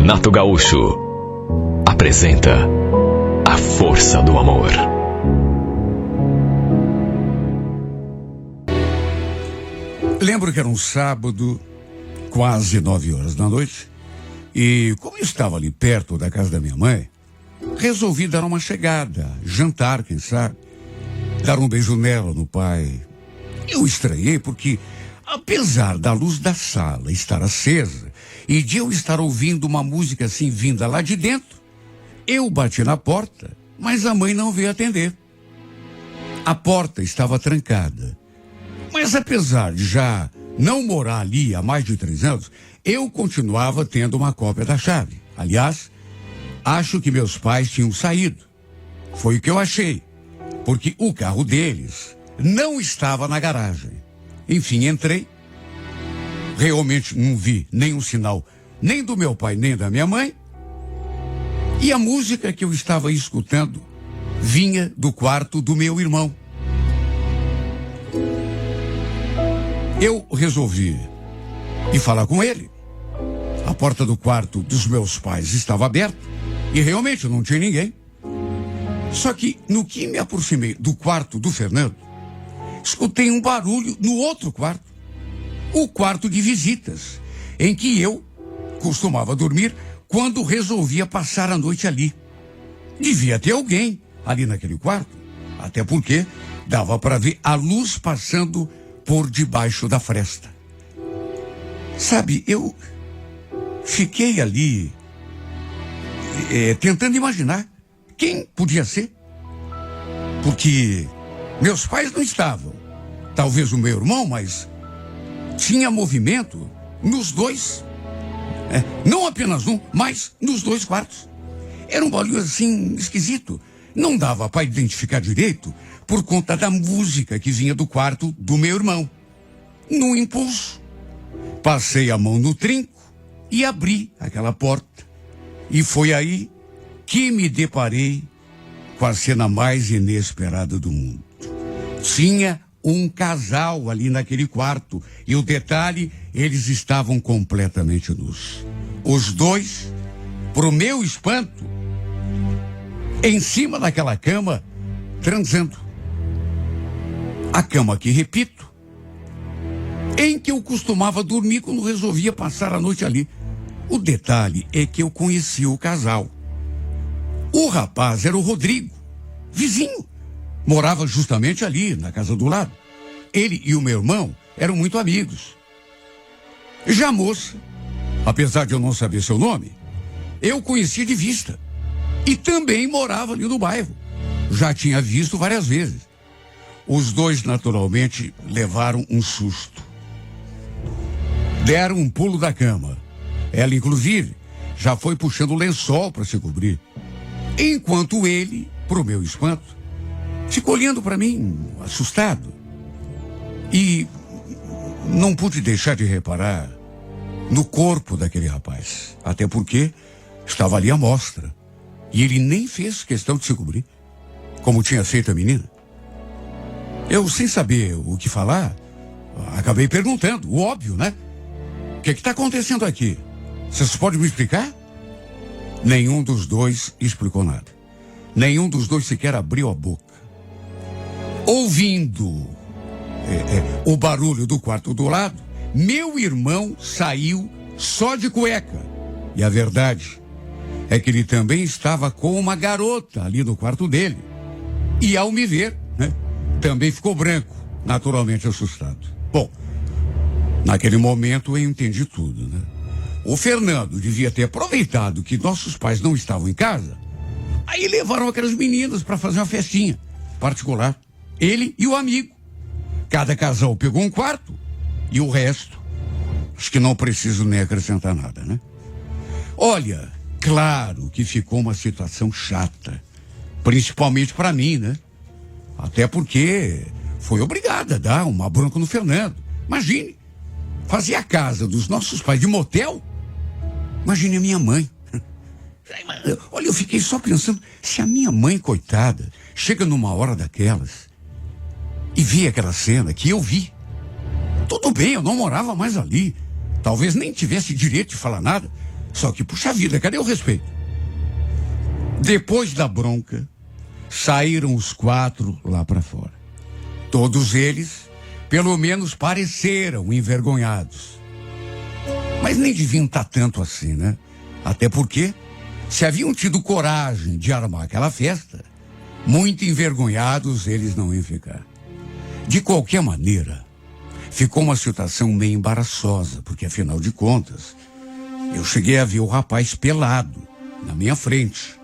Renato Gaúcho apresenta A Força do Amor. Lembro que era um sábado, quase 9 horas da noite, e como eu estava ali perto da casa da minha mãe, resolvi dar uma chegada, jantar, quem sabe, dar um beijo nela, no pai. Eu estranhei porque, apesar da luz da sala estar acesa e de eu estar ouvindo uma música assim vinda lá de dentro, eu bati na porta, mas a mãe não veio atender. A porta estava trancada. Mas apesar de já não morar ali há mais de 3 anos, eu continuava tendo uma cópia da chave. Aliás, acho que meus pais tinham saído. Foi o que eu achei, porque o carro deles não estava na garagem. Enfim, entrei. Realmente não vi nenhum sinal, nem do meu pai, nem da minha mãe. E a música que eu estava escutando vinha do quarto do meu irmão. Eu resolvi ir falar com ele. A porta do quarto dos meus pais estava aberta e realmente não tinha ninguém. Só que no que me aproximei do quarto do Fernando, escutei um barulho no outro quarto, o quarto de visitas, em que eu costumava dormir quando resolvia passar a noite ali. Devia ter alguém ali naquele quarto, até porque dava para ver a luz passando por debaixo da fresta. Sabe, eu fiquei ali tentando imaginar quem podia ser. Porque meus pais não estavam. Talvez o meu irmão, mas tinha movimento nos dois. Não apenas um, mas nos 2 quartos. Era um barulho assim esquisito. Não dava para identificar direito por conta da música que vinha do quarto do meu irmão. No impulso, passei a mão no trinco e abri aquela porta. E foi aí que me deparei com a cena mais inesperada do mundo. Tinha um casal ali naquele quarto. E o detalhe, eles estavam completamente nus. Os dois, pro meu espanto, em cima daquela cama, transando. A cama que, repito, em que eu costumava dormir quando resolvia passar a noite ali. O detalhe é que eu conheci o casal. O rapaz era o Rodrigo, vizinho. Morava justamente ali, na casa do lado. Ele e o meu irmão eram muito amigos. Já a moça, apesar de eu não saber seu nome, eu conhecia de vista. E também morava ali no bairro. Já tinha visto várias vezes. Os dois, naturalmente, levaram um susto. Deram um pulo da cama. Ela, inclusive, já foi puxando o lençol para se cobrir. Enquanto ele, pro meu espanto, ficou olhando para mim, assustado. E não pude deixar de reparar no corpo daquele rapaz. Até porque estava ali à mostra. E ele nem fez questão de se cobrir, como tinha feito a menina. Eu, sem saber o que falar, acabei perguntando, o óbvio, né? O que está acontecendo aqui? Vocês podem me explicar? Nenhum dos dois explicou nada. Nenhum dos dois sequer abriu a boca. Ouvindo o barulho do quarto do lado, meu irmão saiu só de cueca. E a verdade é que ele também estava com uma garota ali no quarto dele. E ao me ver, né, também ficou branco, naturalmente assustado. Bom, naquele momento eu entendi tudo, né? O Fernando devia ter aproveitado que nossos pais não estavam em casa. Aí levaram aquelas meninas para fazer uma festinha particular. Ele e o amigo. Cada casal pegou um quarto e o resto, acho que não preciso nem acrescentar nada, né? Olha, claro que ficou uma situação chata, principalmente para mim, né? Até porque foi obrigada a dar uma bronca no Fernando. Imagine, fazer a casa dos nossos pais de motel. Imagine a minha mãe. Olha, eu fiquei só pensando, se a minha mãe, coitada, chega numa hora daquelas e vê aquela cena que eu vi. Tudo bem, eu não morava mais ali. Talvez nem tivesse direito de falar nada. Só que, puxa vida, cadê o respeito? Depois da bronca, saíram os 4 lá para fora. Todos eles, pelo menos, pareceram envergonhados. Mas nem deviam estar tanto assim, né? Até porque, se haviam tido coragem de armar aquela festa, muito envergonhados eles não iam ficar. De qualquer maneira, ficou uma situação meio embaraçosa, porque afinal de contas, eu cheguei a ver o rapaz pelado na minha frente.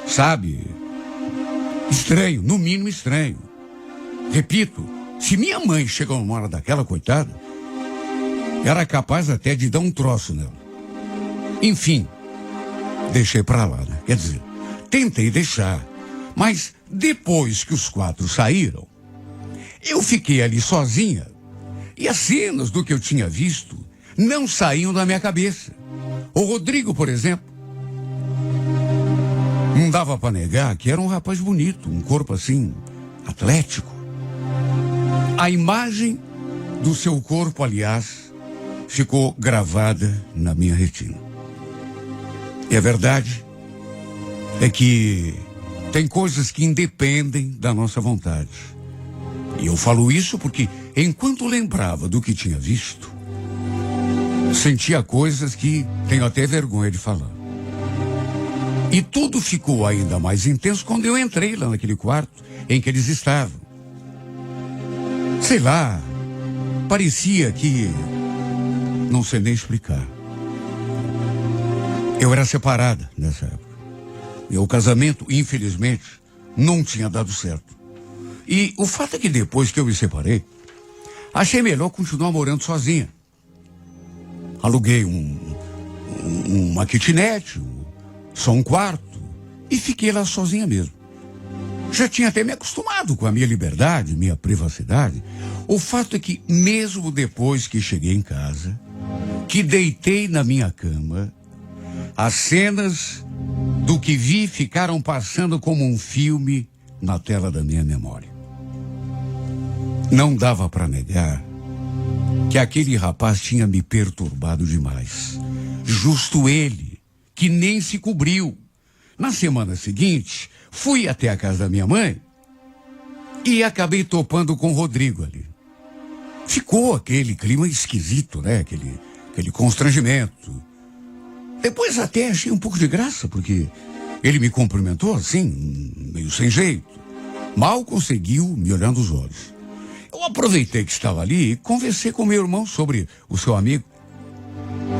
Sabe? Estranho, no mínimo estranho. Repito, se minha mãe chegou numa hora daquela, coitada, era capaz até de dar um troço nela. Enfim, deixei pra lá, né? Quer dizer, tentei deixar, mas depois que os 4 saíram, eu fiquei ali sozinha e as cenas do que eu tinha visto não saíam da minha cabeça. O Rodrigo, por exemplo, não dava pra negar que era um rapaz bonito, um corpo assim, atlético. A imagem do seu corpo, aliás, ficou gravada na minha retina. E a verdade é que tem coisas que independem da nossa vontade. E eu falo isso porque, enquanto lembrava do que tinha visto, sentia coisas que tenho até vergonha de falar. E tudo ficou ainda mais intenso quando eu entrei lá naquele quarto em que eles estavam. Sei lá, parecia que... não sei nem explicar. Eu era separada nessa época. Meu casamento, infelizmente, não tinha dado certo. E o fato é que depois que eu me separei, achei melhor continuar morando sozinha. Aluguei uma kitnet, só um quarto, e fiquei lá sozinha mesmo. Já tinha até me acostumado com a minha liberdade, minha privacidade. O fato é que, mesmo depois que cheguei em casa, que deitei na minha cama, as cenas do que vi ficaram passando como um filme na tela da minha memória. Não dava para negar que aquele rapaz tinha me perturbado demais. Justo ele, que nem se cobriu. Na semana seguinte, fui até a casa da minha mãe e acabei topando com o Rodrigo ali. Ficou aquele clima esquisito, né? Aquele constrangimento. Depois até achei um pouco de graça, porque ele me cumprimentou assim, meio sem jeito. Mal conseguiu me olhar nos olhos. Eu aproveitei que estava ali e conversei com meu irmão sobre o seu amigo.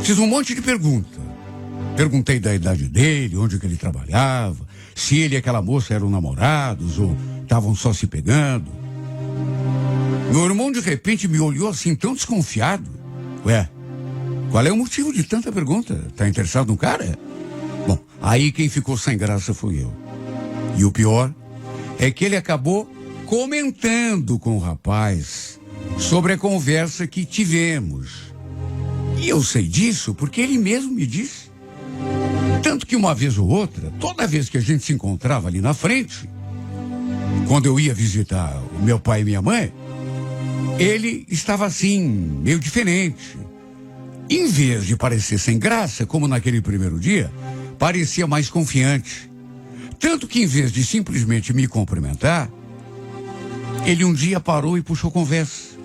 Fiz um monte de perguntas. Perguntei da idade dele, onde que ele trabalhava, se ele e aquela moça eram namorados ou estavam só se pegando. Meu irmão de repente me olhou assim tão desconfiado. Ué, qual é o motivo de tanta pergunta? Tá interessado no cara? Bom, aí quem ficou sem graça foi eu. E o pior é que ele acabou comentando com o rapaz sobre a conversa que tivemos. E eu sei disso porque ele mesmo me disse. Tanto que uma vez ou outra, toda vez que a gente se encontrava ali na frente, quando eu ia visitar o meu pai e minha mãe, ele estava assim, meio diferente. Em vez de parecer sem graça, como naquele primeiro dia, parecia mais confiante. Tanto que em vez de simplesmente me cumprimentar, ele um dia parou e puxou conversa.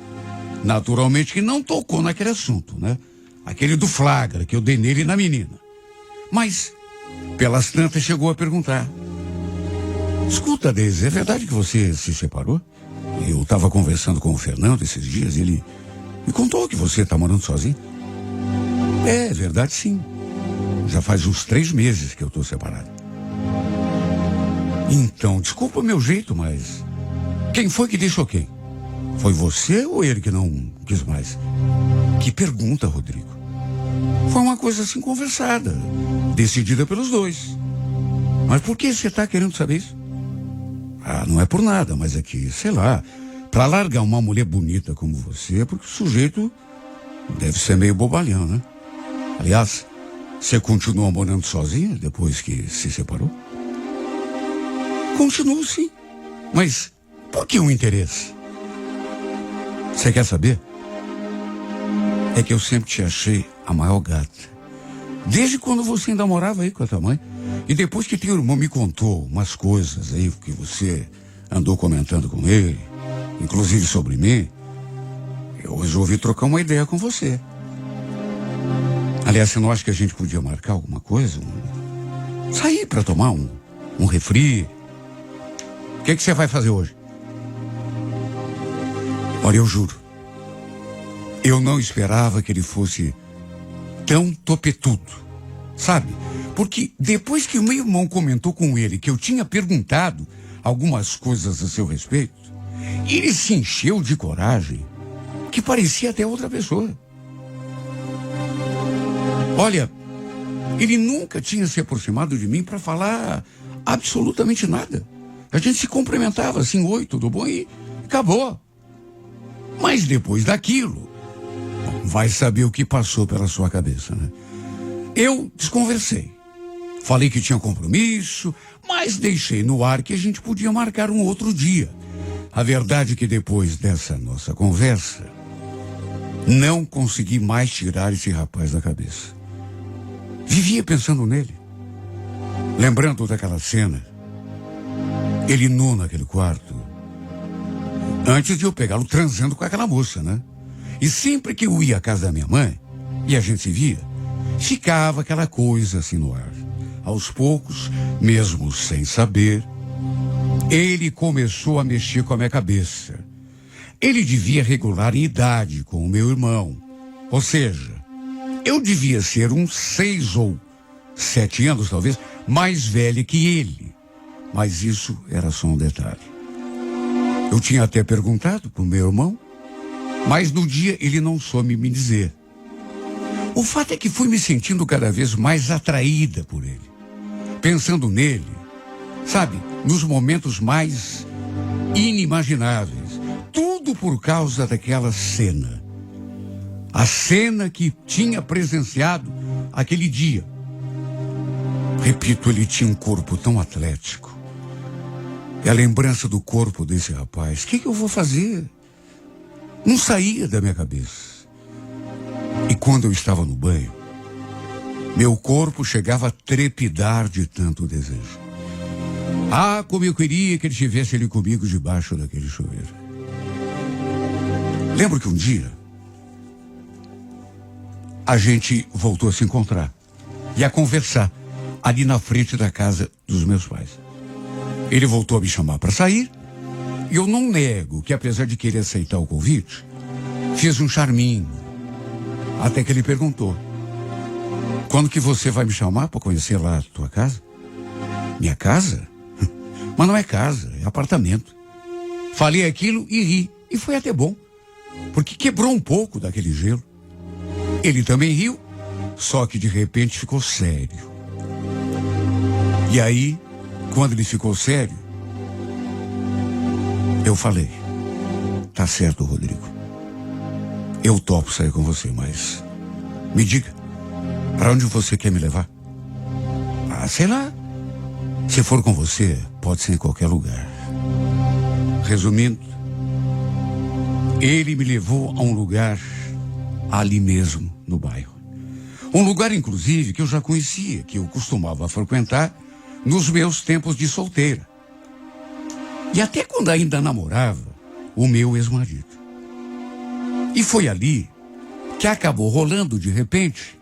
Naturalmente que não tocou naquele assunto, né? Aquele do flagra que eu dei nele e na menina. Mas, pelas tantas, chegou a perguntar. Escuta, Deise, é verdade que você se separou? Eu estava conversando com o Fernando esses dias e ele me contou que você está morando sozinho. É verdade, sim. Já faz uns 3 meses que eu estou separado. Então, desculpa o meu jeito, mas... quem foi que deixou quem? Foi você ou ele que não quis mais? Que pergunta, Rodrigo. Foi uma coisa assim conversada, decidida pelos dois. Mas por que você está querendo saber isso? Ah, não é por nada, mas é que, sei lá, para largar uma mulher bonita como você, é porque o sujeito deve ser meio bobalhão, né? Aliás, você continua morando sozinha depois que se separou? Continuo, sim. Mas por que um interesse? Você quer saber? É que eu sempre te achei a maior gata. Desde quando você ainda morava aí com a tua mãe. E depois que teu irmão me contou umas coisas aí que você andou comentando com ele, inclusive sobre mim, eu resolvi trocar uma ideia com você. Aliás, você não acha que a gente podia marcar alguma coisa? Sair para tomar um refri? O que você vai fazer hoje? Olha, eu juro, eu não esperava que ele fosse tão topetudo, sabe? Porque depois que o meu irmão comentou com ele que eu tinha perguntado algumas coisas a seu respeito, ele se encheu de coragem, que parecia até outra pessoa. Olha, ele nunca tinha se aproximado de mim para falar absolutamente nada. A gente se cumprimentava assim, oi, tudo bom? E acabou. Mas depois daquilo, vai saber o que passou pela sua cabeça, né? Eu desconversei. Falei que tinha compromisso, mas deixei no ar que a gente podia marcar um outro dia. A verdade é que depois dessa nossa conversa, não consegui mais tirar esse rapaz da cabeça. Vivia pensando nele. Lembrando daquela cena, ele nu naquele quarto, antes de eu pegá-lo transando com aquela moça, né? E sempre que eu ia à casa da minha mãe, e a gente se via, ficava aquela coisa assim no ar. Aos poucos, mesmo sem saber, ele começou a mexer com a minha cabeça. Ele devia regular em idade com o meu irmão. Ou seja, eu devia ser uns 6 ou 7 anos, talvez, mais velha que ele. Mas isso era só um detalhe. Eu tinha até perguntado para o meu irmão, mas no dia ele não soube me dizer. O fato é que fui me sentindo cada vez mais atraída por ele. Pensando nele, sabe, nos momentos mais inimagináveis. Tudo por causa daquela cena. A cena que tinha presenciado aquele dia. Repito, ele tinha um corpo tão atlético. E a lembrança do corpo desse rapaz, o que eu vou fazer? Não saía da minha cabeça. E quando eu estava no banho, meu corpo chegava a trepidar de tanto desejo. Ah, como eu queria que ele tivesse ali comigo debaixo daquele chuveiro. Lembro que um dia a gente voltou a se encontrar e a conversar ali na frente da casa dos meus pais. Ele voltou a me chamar para sair e eu não nego que, apesar de querer aceitar o convite, fiz um charminho. Até que ele perguntou: quando que você vai me chamar para conhecer lá a tua casa? Minha casa? Mas não é casa, é apartamento. Falei aquilo e ri. E foi até bom, porque quebrou um pouco daquele gelo. Ele também riu, só que de repente ficou sério. E aí, quando ele ficou sério, eu falei: tá certo, Rodrigo. Eu topo sair com você, mas me diga, para onde você quer me levar? Ah, sei lá. Se for com você, pode ser em qualquer lugar. Resumindo, ele me levou a um lugar ali mesmo, no bairro. Um lugar, inclusive, que eu já conhecia, que eu costumava frequentar nos meus tempos de solteira. E até quando ainda namorava o meu ex-marido. E foi ali que acabou rolando, de repente,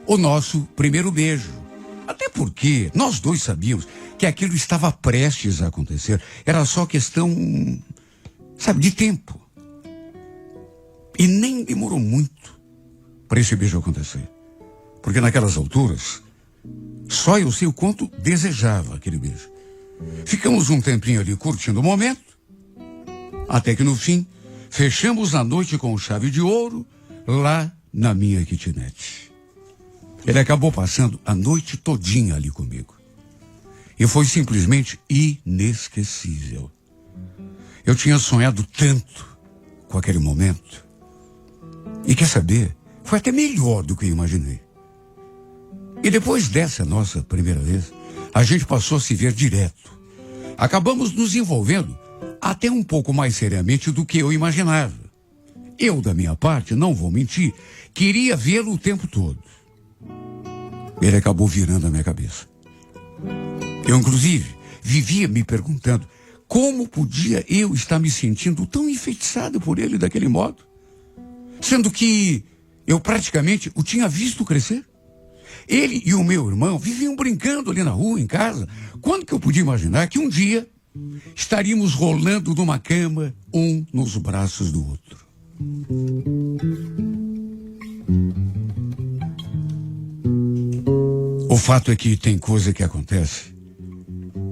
o nosso primeiro beijo. Até porque nós dois sabíamos que aquilo estava prestes a acontecer. Era só questão, sabe, de tempo. E nem demorou muito para esse beijo acontecer. Porque naquelas alturas, só eu sei o quanto desejava aquele beijo. Ficamos um tempinho ali curtindo o momento, até que no fim, fechamos a noite com chave de ouro lá na minha kitnet. Ele acabou passando a noite todinha ali comigo. E foi simplesmente inesquecível. Eu tinha sonhado tanto com aquele momento. E quer saber? Foi até melhor do que eu imaginei. E depois dessa nossa primeira vez, a gente passou a se ver direto. Acabamos nos envolvendo até um pouco mais seriamente do que eu imaginava. Eu, da minha parte, não vou mentir, queria vê-lo o tempo todo. ele acabou virando a minha cabeça. Eu, inclusive, vivia me perguntando como podia eu estar me sentindo tão enfeitiçado por ele daquele modo, sendo que eu praticamente o tinha visto crescer. Ele e o meu irmão viviam brincando ali na rua, em casa. Quando que eu podia imaginar que um dia estaríamos rolando numa cama, um nos braços do outro? O fato é que tem coisa que acontece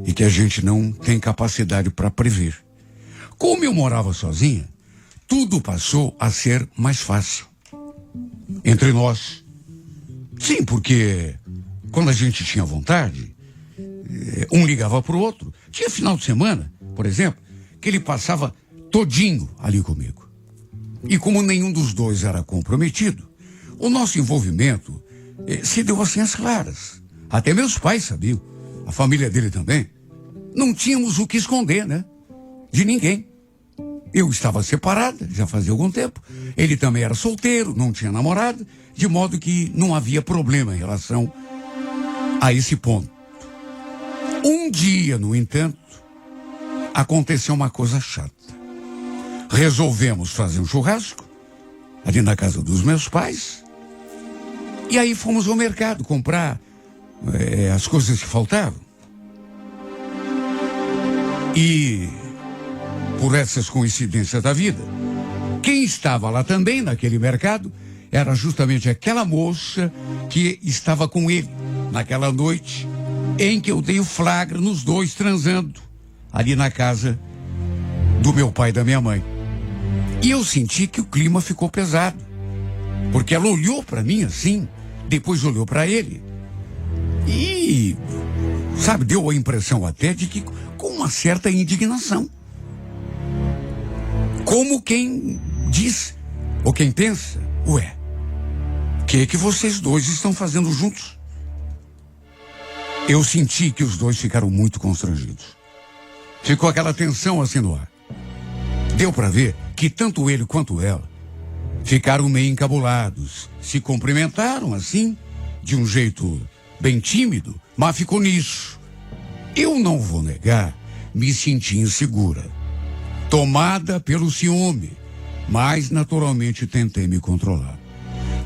e que a gente não tem capacidade para prever. Como eu morava sozinha, tudo passou a ser mais fácil entre nós. Sim, porque quando a gente tinha vontade, um ligava pro outro. Tinha final de semana, por exemplo, que ele passava todinho ali comigo. E como nenhum dos dois era comprometido, o nosso envolvimento se deu assim às claras. Até meus pais sabiam, a família dele também. Não tínhamos o que esconder, né? De ninguém. Eu estava separada, já fazia algum tempo. Ele também era solteiro, não tinha namorada, de modo que não havia problema em relação a esse ponto. Um dia, no entanto, aconteceu uma coisa chata. Resolvemos fazer um churrasco ali na casa dos meus pais. E aí fomos ao mercado comprar as coisas que faltavam. E, por essas coincidências da vida, quem estava lá também naquele mercado era justamente aquela moça que estava com ele naquela noite em que eu dei o flagra nos dois transando ali na casa do meu pai e da minha mãe. E eu senti que o clima ficou pesado, porque ela olhou para mim assim, depois olhou para ele e, sabe, deu a impressão até de que com uma certa indignação. Como quem diz, ou quem pensa, ué, o que vocês dois estão fazendo juntos? Eu senti que os dois ficaram muito constrangidos. Ficou aquela tensão assim no ar. Deu para ver que tanto ele quanto ela ficaram meio encabulados. Se cumprimentaram assim, de um jeito bem tímido, mas ficou nisso. Eu não vou negar, me senti insegura, tomada pelo ciúme, mas naturalmente tentei me controlar.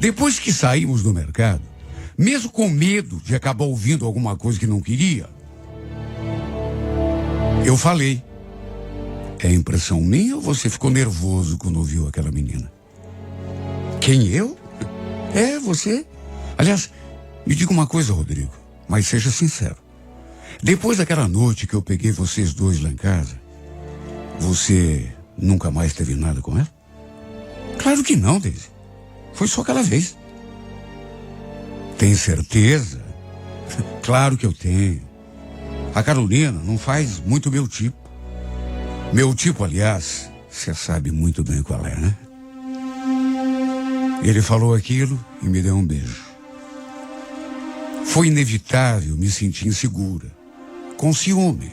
Depois que saímos do mercado, mesmo com medo de acabar ouvindo alguma coisa que não queria, eu falei: é impressão minha ou você ficou nervoso quando ouviu aquela menina? Quem, eu? É, você. Aliás, me diga uma coisa, Rodrigo, mas seja sincero. Depois daquela noite que eu peguei vocês dois lá em casa, você nunca mais teve nada com ela? Claro que não, Daisy. Foi só aquela vez. Tem certeza? Claro que eu tenho. A Carolina não faz muito meu tipo. Meu tipo, aliás, você sabe muito bem qual é, né? Ele falou aquilo e me deu um beijo. Foi inevitável me sentir insegura, com ciúme,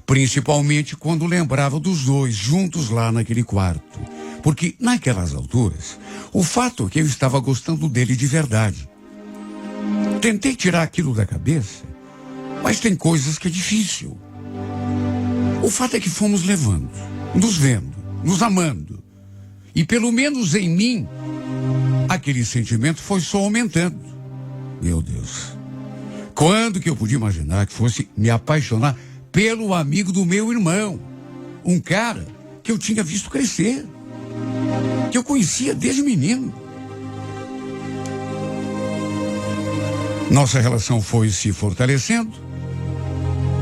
principalmente quando lembrava dos dois juntos lá naquele quarto. Porque, naquelas alturas, o fato é que eu estava gostando dele de verdade. Tentei tirar aquilo da cabeça, mas tem coisas que é difícil. O fato é que fomos levando, nos vendo, nos amando. E pelo menos em mim, aquele sentimento foi só aumentando. Meu Deus, quando que eu podia imaginar que fosse me apaixonar pelo amigo do meu irmão? Um cara que eu tinha visto crescer, que eu conhecia desde menino. Nossa relação foi se fortalecendo,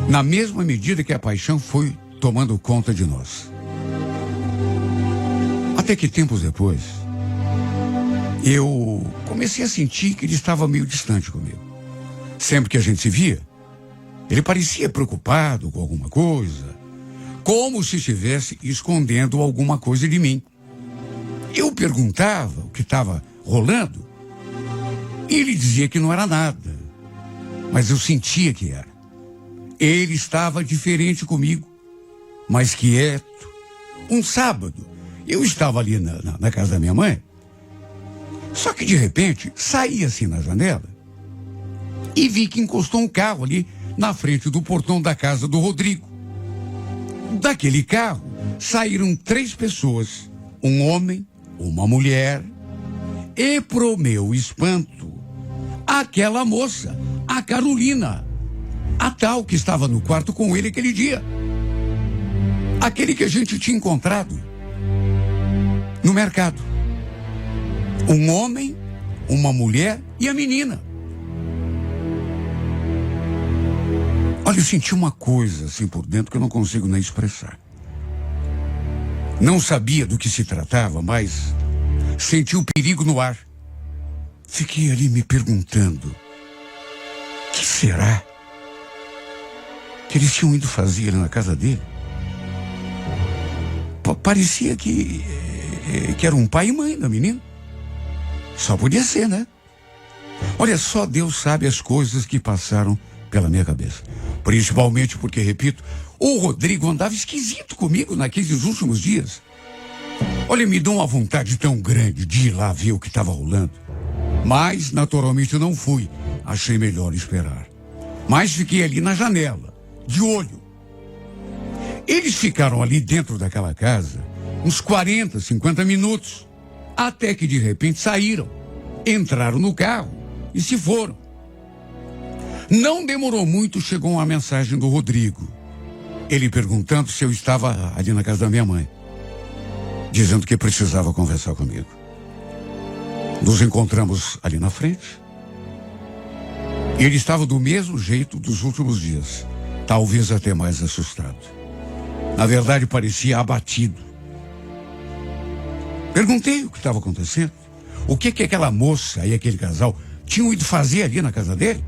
na mesma medida que a paixão foi tomando conta de nós. Até que tempos depois, eu comecei a sentir que ele estava meio distante comigo. Sempre que a gente se via, ele parecia preocupado com alguma coisa, como se estivesse escondendo alguma coisa de mim. Eu perguntava o que estava rolando e ele dizia que não era nada, mas eu sentia que era. Ele estava diferente comigo, mas quieto. Um sábado, eu estava ali na casa da minha mãe, só que de repente saí assim na janela e vi que encostou um carro ali na frente do portão da casa do Rodrigo. Daquele carro saíram 3 pessoas, um homem, uma mulher e, pro meu espanto, aquela moça, a Carolina, a tal que estava no quarto com ele aquele dia. Aquele que a gente tinha encontrado no mercado. Um homem, uma mulher e a menina. Olha, eu senti uma coisa assim por dentro que eu não consigo nem expressar. Não sabia do que se tratava, mas senti o perigo no ar. Fiquei ali me perguntando: o que será que eles tinham ido fazer ali na casa dele? Parecia que era um pai e mãe da menina. Só podia ser, né? Olha, só Deus sabe as coisas que passaram pela minha cabeça. Principalmente porque, repito, o Rodrigo andava esquisito comigo naqueles últimos dias. Olha, me deu uma vontade tão grande de ir lá ver o que estava rolando. Mas, naturalmente, não fui. Achei melhor esperar. Mas fiquei ali na janela, de olho. Eles ficaram ali dentro daquela casa uns 40, 50 minutos. Até que, de repente, saíram. Entraram no carro e se foram. Não demorou muito, chegou uma mensagem do Rodrigo. Ele perguntando se eu estava ali na casa da minha mãe. Dizendo que precisava conversar comigo. Nos encontramos ali na frente. E ele estava do mesmo jeito dos últimos dias. Talvez até mais assustado. Na verdade, parecia abatido. Perguntei o que estava acontecendo. O que aquela moça e aquele casal tinham ido fazer ali na casa dele.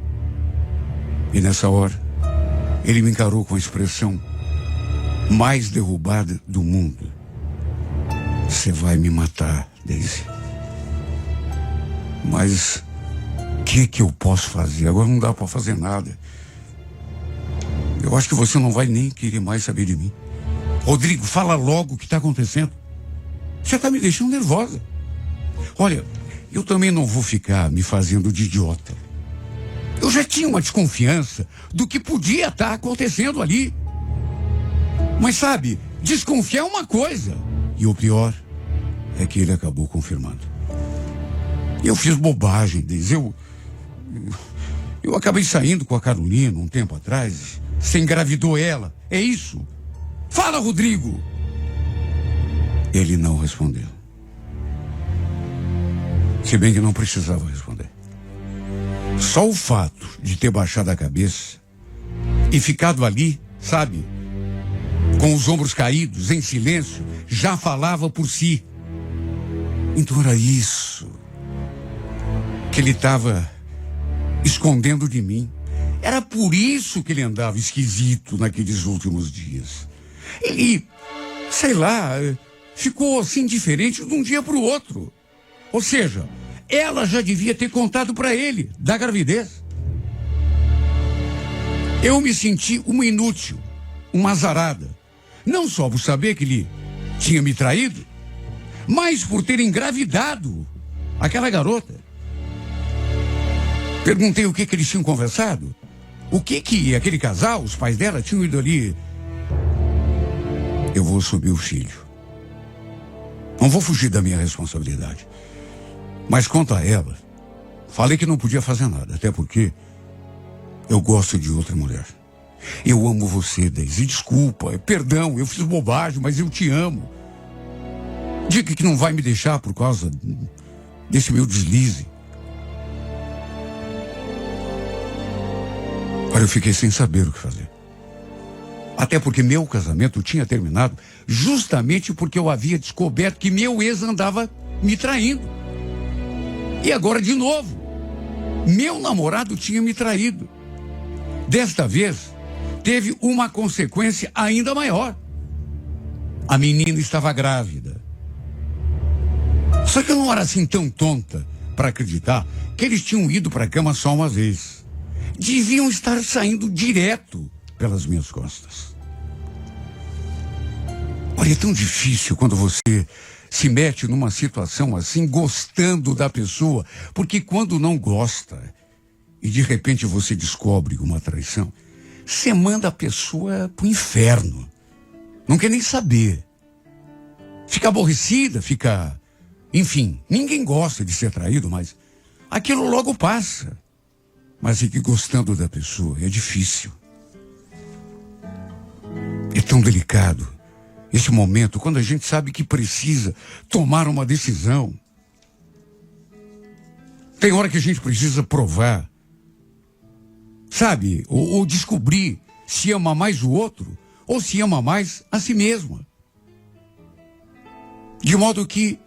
E nessa hora, ele me encarou com a expressão mais derrubada do mundo. Você vai me matar, Daisy. Mas o que eu posso fazer? Agora não dá para fazer nada. Eu acho que você não vai nem querer mais saber de mim. Rodrigo, fala logo o que está acontecendo. Você está me deixando nervosa. Olha, eu também não vou ficar me fazendo de idiota. Eu já tinha uma desconfiança do que podia estar acontecendo ali. Mas sabe, desconfiar é uma coisa. E o pior é que ele acabou confirmando. Eu fiz bobagem, Deise. Eu acabei saindo com a Carolina um tempo atrás. Você engravidou ela. É isso? Fala, Rodrigo! Ele não respondeu. Se bem que não precisava responder. Só o fato de ter baixado a cabeça e ficado ali, sabe, com os ombros caídos, em silêncio, já falava por si. Então era isso que ele estava escondendo de mim. Era por isso que ele andava esquisito naqueles últimos dias. Ele, sei lá, ficou assim diferente de um dia para o outro. Ou seja, ela já devia ter contado para ele da gravidez. Eu me senti uma inútil, uma azarada. Não só por saber que ele tinha me traído, mas por ter engravidado aquela garota. Perguntei o que eles tinham conversado. O que aquele casal, os pais dela, tinham ido ali. Eu vou assumir o filho. Não vou fugir da minha responsabilidade. Mas quanto a ela, falei que não podia fazer nada, até porque eu gosto de outra mulher. Eu amo você, Daisy. Desculpa, perdão, eu fiz bobagem, mas eu te amo. Diga que não vai me deixar por causa desse meu deslize. Olha, eu fiquei sem saber o que fazer. Até porque meu casamento tinha terminado justamente porque eu havia descoberto que meu ex andava me traindo. E agora de novo, meu namorado tinha me traído. Desta vez, teve uma consequência ainda maior. A menina estava grávida. Só que eu não era assim tão tonta para acreditar que eles tinham ido para a cama só uma vez. Deviam estar saindo direto pelas minhas costas. Olha, é tão difícil quando você se mete numa situação assim, gostando da pessoa, porque quando não gosta e de repente você descobre uma traição, você manda a pessoa pro inferno. Não quer nem saber. Fica aborrecida, fica... Enfim, ninguém gosta de ser traído, mas aquilo logo passa. Mas fique gostando da pessoa, é difícil. É tão delicado esse momento, quando a gente sabe que precisa tomar uma decisão. Tem hora que a gente precisa provar, sabe? Ou descobrir se ama mais o outro ou se ama mais a si mesma. De modo que,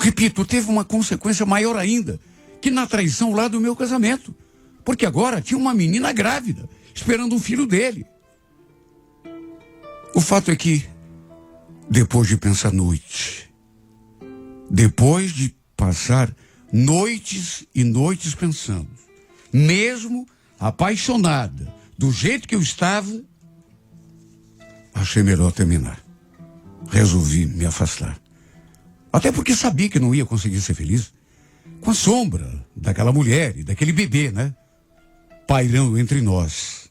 repito, teve uma consequência maior ainda, que na traição lá do meu casamento. Porque agora tinha uma menina grávida, esperando um filho dele. O fato é que, depois de pensar depois de passar noites e noites pensando, mesmo apaixonada, do jeito que eu estava, achei melhor terminar. Resolvi me afastar. Até porque sabia que não ia conseguir ser feliz com a sombra daquela mulher e daquele bebê, né? Pairando entre nós.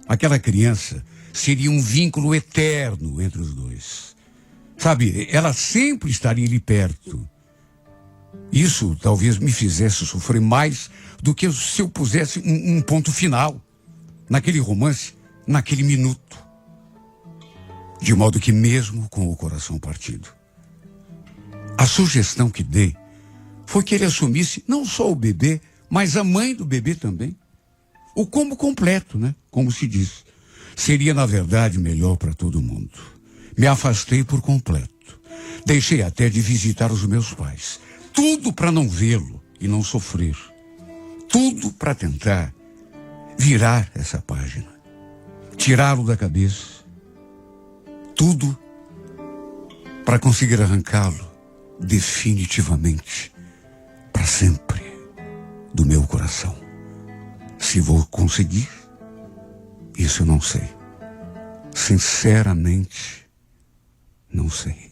Aquela criança seria um vínculo eterno entre os dois. Sabe, ela sempre estaria ali perto. Isso talvez me fizesse sofrer mais do que se eu pusesse um ponto final naquele romance, naquele minuto. De modo que mesmo com o coração partido, a sugestão que dei foi que ele assumisse não só o bebê, mas a mãe do bebê também. O combo completo, né? Como se diz. Seria, na verdade, melhor para todo mundo. Me afastei por completo. Deixei até de visitar os meus pais. Tudo para não vê-lo e não sofrer. Tudo para tentar virar essa página. Tirá-lo da cabeça. Tudo para conseguir arrancá-lo definitivamente, para sempre, do meu coração. Se vou conseguir, isso eu não sei. Sinceramente, não sei.